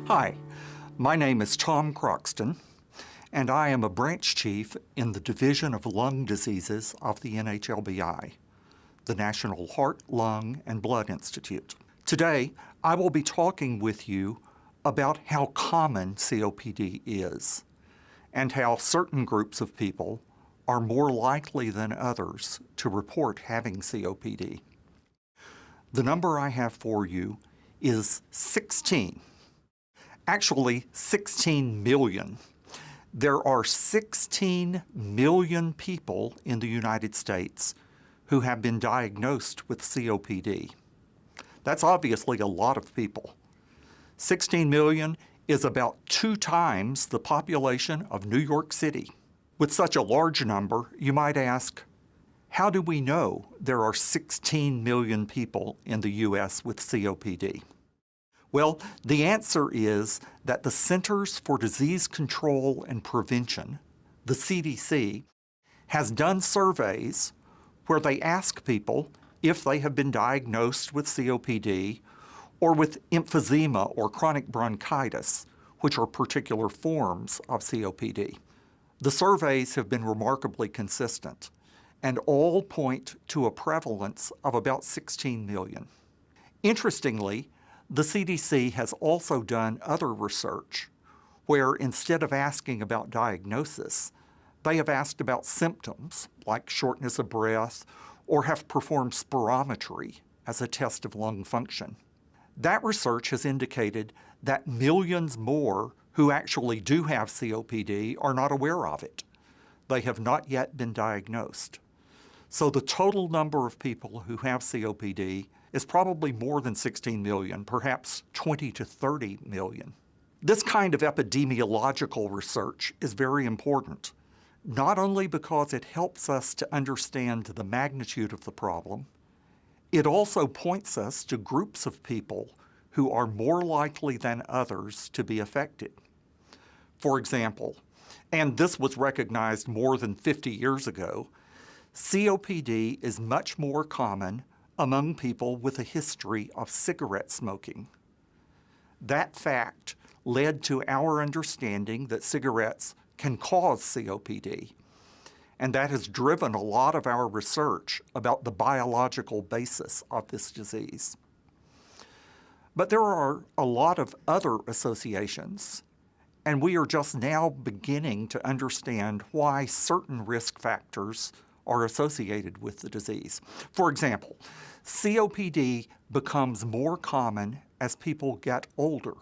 Hi, my name is Tom Croxton, and I am a branch chief in the Division of Lung Diseases of the NHLBI, the National Heart, Lung, and Blood Institute. Today, I will be talking with you about how common COPD is and how certain groups of people are more likely than others to report having COPD. The number I have for you is 16. Actually, 16 million. There are 16 million people in the United States who have been diagnosed with COPD. That's obviously a lot of people. 16 million is about 2 times the population of New York City. With such a large number, you might ask, how do we know there are 16 million people in the U.S. with COPD? Well, the answer is that the Centers for Disease Control and Prevention, the CDC, has done surveys where they ask people if they have been diagnosed with COPD or with emphysema or chronic bronchitis, which are particular forms of COPD. The surveys have been remarkably consistent and all point to a prevalence of about 16 million. Interestingly, the CDC has also done other research where instead of asking about diagnosis, they have asked about symptoms like shortness of breath or have performed spirometry as a test of lung function. That research has indicated that millions more who actually do have COPD are not aware of it. They have not yet been diagnosed. So the total number of people who have COPD is probably more than 16 million, perhaps 20 to 30 million. This kind of epidemiological research is very important, not only because it helps us to understand the magnitude of the problem, it also points us to groups of people who are more likely than others to be affected. For example, and this was recognized more than 50 years ago, COPD is much more common among people with a history of cigarette smoking. That fact led to our understanding that cigarettes can cause COPD, and that has driven a lot of our research about the biological basis of this disease. But there are a lot of other associations, and we are just now beginning to understand why certain risk factors are associated with the disease. For example, COPD becomes more common as people get older.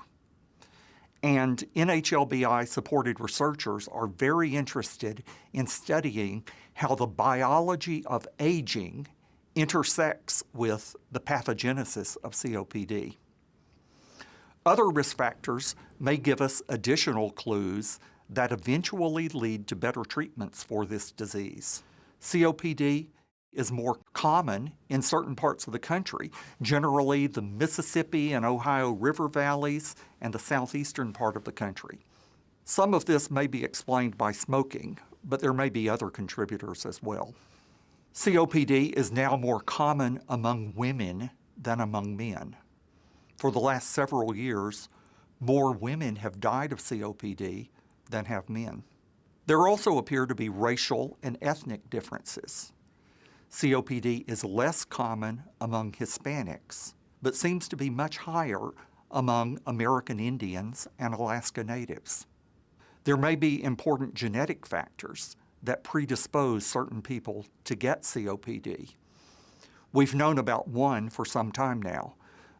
And NHLBI-supported researchers are very interested in studying how the biology of aging intersects with the pathogenesis of COPD. Other risk factors may give us additional clues that eventually lead to better treatments for this disease. COPD is more common in certain parts of the country, generally the Mississippi and Ohio River valleys and the southeastern part of the country. Some of this may be explained by smoking, but there may be other contributors as well. COPD is now more common among women than among men. For the last several years, more women have died of COPD than have men. There also appear to be racial and ethnic differences. COPD is less common among Hispanics, but seems to be much higher among American Indians and Alaska Natives. There may be important genetic factors that predispose certain people to get COPD. We've known about one for some time now,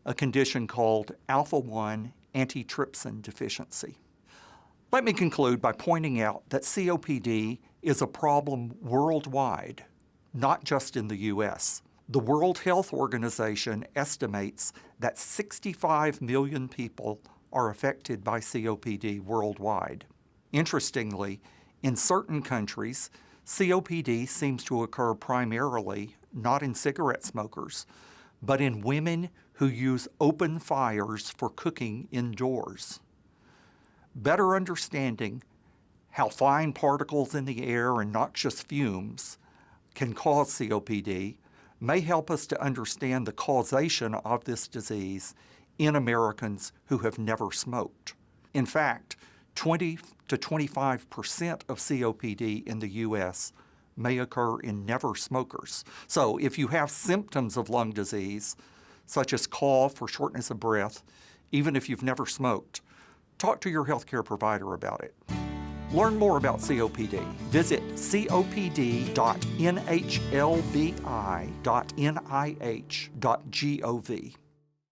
a condition called alpha-1 antitrypsin deficiency. Let me conclude by pointing out that COPD is a problem worldwide, not just in the U.S. The World Health Organization estimates that 65 million people are affected by COPD worldwide. Interestingly, in certain countries, COPD seems to occur primarily not in cigarette smokers, but in women who use open fires for cooking indoors. Better understanding how fine particles in the air and noxious fumes can cause COPD may help us to understand the causation of this disease in Americans who have never smoked. In fact, 20 to 25% of COPD in the U.S. may occur in never smokers. So if you have symptoms of lung disease, such as cough or shortness of breath, even if you've never smoked, talk to your healthcare provider about it. Learn more about COPD. Visit copd.nhlbi.nih.gov.